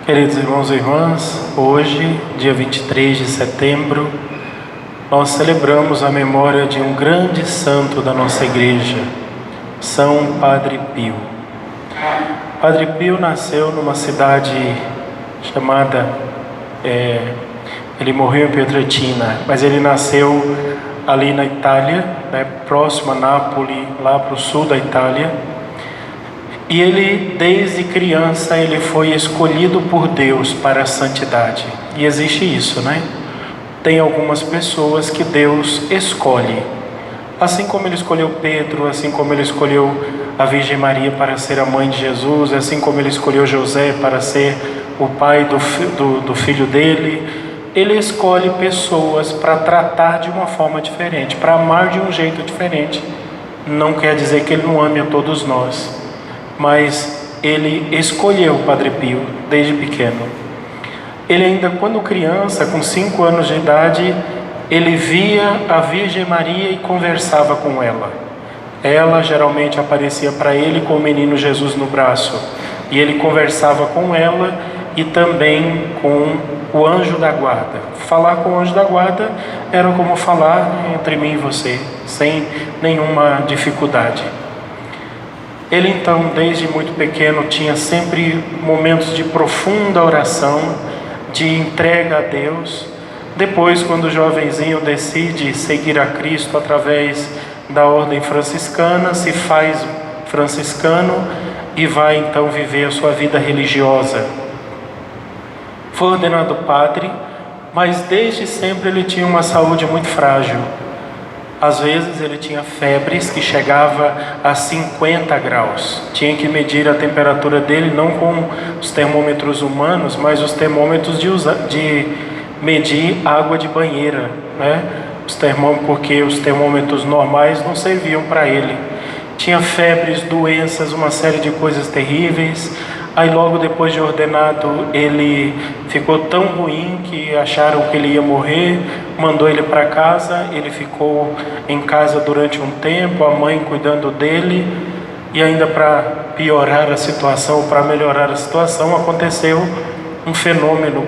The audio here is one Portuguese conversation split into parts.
Queridos irmãos e irmãs, hoje, dia 23 de setembro, nós celebramos a memória de um grande santo da nossa igreja, São Padre Pio. Padre Pio nasceu numa cidade chamada, ele morreu em Pietrelcina, mas ele nasceu ali na Itália, próximo a Nápoles, lá para o sul da Itália. E ele, desde criança, ele foi escolhido por Deus para a santidade. E existe isso, né? Tem algumas pessoas que Deus escolhe. Assim como ele escolheu Pedro, assim como ele escolheu a Virgem Maria para ser a mãe de Jesus, assim como ele escolheu José para ser o pai do filho dele, ele escolhe pessoas para tratar de uma forma diferente, para amar de um jeito diferente. Não quer dizer que ele não ame a todos nós, mas ele escolheu o Padre Pio desde pequeno. Ele ainda quando criança, com 5 anos de idade, ele via a Virgem Maria e conversava com ela. Ela geralmente aparecia para ele com o menino Jesus no braço, e ele conversava com ela e também com o anjo da guarda. Falar com o anjo da guarda era como falar entre mim e você, sem nenhuma dificuldade. Ele então, desde muito pequeno, tinha sempre momentos de profunda oração, de entrega a Deus. Depois, quando o jovenzinho decide seguir a Cristo através da ordem franciscana, se faz franciscano e vai então viver a sua vida religiosa. Foi ordenado padre, mas desde sempre ele tinha uma saúde muito frágil. Às vezes ele tinha febres que chegava a 50 graus. Tinha que medir a temperatura dele não com os termômetros humanos, mas os termômetros de medir água de banheira, né? Porque os termômetros normais não serviam para ele. Tinha febres, doenças, uma série de coisas terríveis. Aí logo depois de ordenado ele ficou tão ruim que acharam que ele ia morrer, mandou ele para casa. Ele ficou em casa durante um tempo, a mãe cuidando dele, e ainda para piorar a situação, para melhorar a situação, aconteceu um fenômeno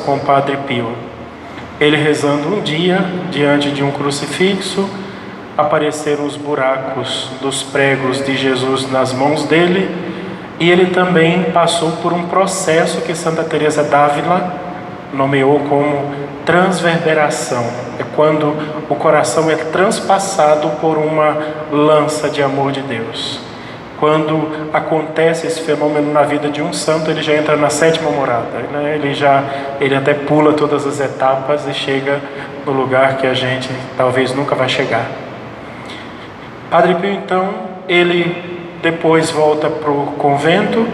com o Padre Pio. Ele rezando um dia diante de um crucifixo, apareceram os buracos dos pregos de Jesus nas mãos dele. E ele também passou por um processo que Santa Teresa d'Ávila nomeou como transverberação. É quando o coração é transpassado por uma lança de amor de Deus. Quando acontece esse fenômeno na vida de um santo, ele já entra na 7ª morada, né? Ele até pula todas as etapas e chega no lugar que a gente talvez nunca vai chegar. Padre Pio, então, ele depois volta para o convento,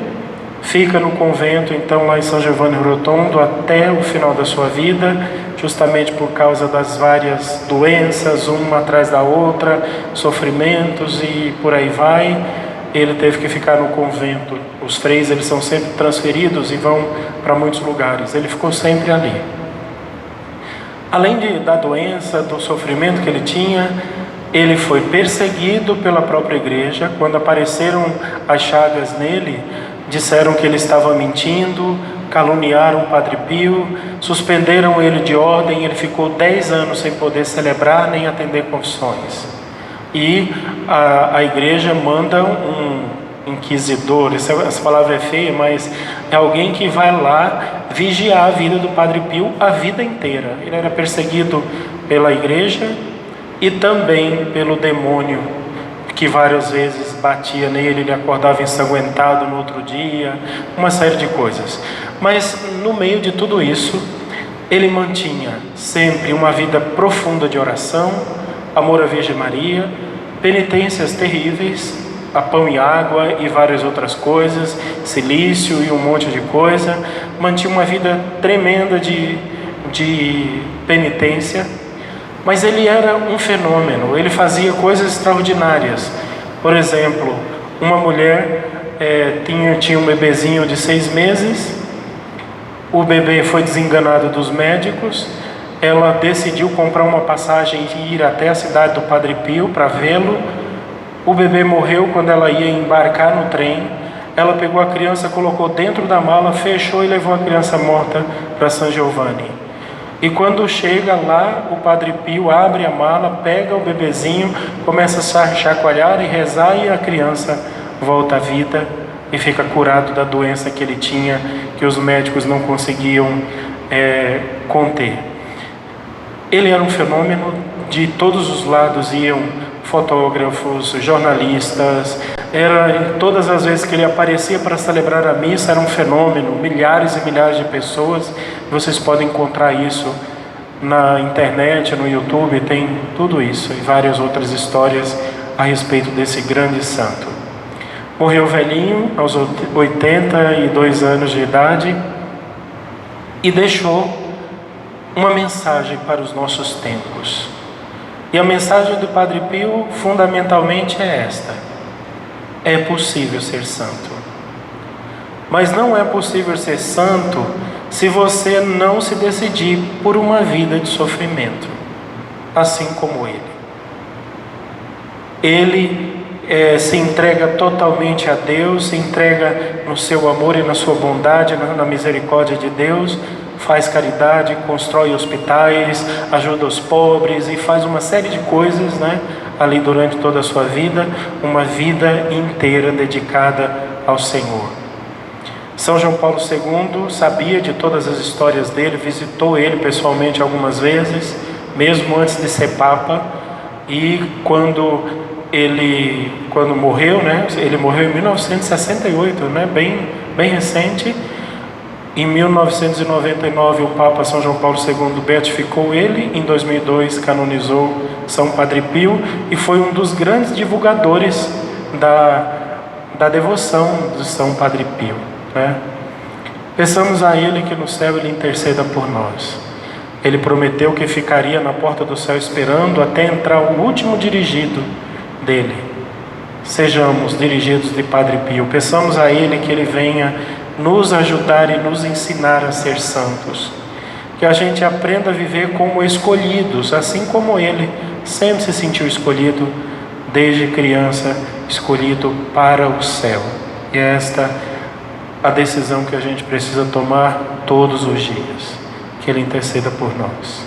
fica no convento então lá em São Giovanni Rotondo até o final da sua vida, justamente por causa das várias doenças, uma atrás da outra, sofrimentos e por aí vai. Ele teve que ficar no convento. Os freis, eles são sempre transferidos e vão para muitos lugares. Ele ficou sempre ali. Além da doença, do sofrimento que ele tinha, ele foi perseguido pela própria igreja. Quando apareceram as chagas nele, disseram que ele estava mentindo, caluniaram o Padre Pio, suspenderam ele de ordem. Ele ficou 10 anos sem poder celebrar nem atender confissões. E a igreja manda um inquisidor, essa palavra é feia, mas é alguém que vai lá vigiar a vida do Padre Pio a vida inteira. Ele era perseguido pela igreja e também pelo demônio, que várias vezes batia nele, ele acordava ensanguentado no outro dia, uma série de coisas. Mas no meio de tudo isso, ele mantinha sempre uma vida profunda de oração, amor à Virgem Maria, penitências terríveis, a pão e água e várias outras coisas, silício e um monte de coisa. Mantinha uma vida tremenda de penitência. Mas ele era um fenômeno, ele fazia coisas extraordinárias. Por exemplo, uma mulher tinha um bebezinho de 6 meses, o bebê foi desenganado dos médicos, ela decidiu comprar uma passagem e ir até a cidade do Padre Pio para vê-lo. O bebê morreu quando ela ia embarcar no trem, ela pegou a criança, colocou dentro da mala, fechou e levou a criança morta para San Giovanni. E quando chega lá, o Padre Pio abre a mala, pega o bebezinho, começa a chacoalhar e rezar, e a criança volta à vida e fica curado da doença que ele tinha, que os médicos não conseguiam conter. Ele era um fenômeno, de todos os lados iam fotógrafos, jornalistas, todas as vezes que ele aparecia para celebrar a missa era um fenômeno, milhares e milhares de pessoas. Vocês podem encontrar isso na internet, no YouTube, tem tudo isso e várias outras histórias a respeito desse grande santo. Morreu velhinho, aos 82 anos de idade, e deixou uma mensagem para os nossos tempos. E a mensagem do Padre Pio fundamentalmente é esta: é possível ser santo. Mas não é possível ser santo se você não se decidir por uma vida de sofrimento, assim como ele. Ele se entrega totalmente a Deus, se entrega no seu amor e na sua bondade, na misericórdia de Deus, faz caridade, constrói hospitais, ajuda os pobres e faz uma série de coisas, ali durante toda a sua vida, uma vida inteira dedicada ao Senhor. São João Paulo II sabia de todas as histórias dele, visitou ele pessoalmente algumas vezes, mesmo antes de ser Papa, e quando morreu, ele morreu em 1968, bem recente. Em 1999 o Papa São João Paulo II beatificou ele, em 2002 canonizou São Padre Pio e foi um dos grandes divulgadores da devoção de São Padre Pio. Peçamos a ele que no céu ele interceda por nós. Ele prometeu que ficaria na porta do céu esperando até entrar o último dirigido dele. Sejamos dirigidos de Padre Pio. Peçamos a ele que ele venha nos ajudar e nos ensinar a ser santos, que a gente aprenda a viver como escolhidos, assim como ele sempre se sentiu escolhido desde criança, escolhido para o céu. E é esta a decisão que a gente precisa tomar todos os dias. Que ele interceda por nós.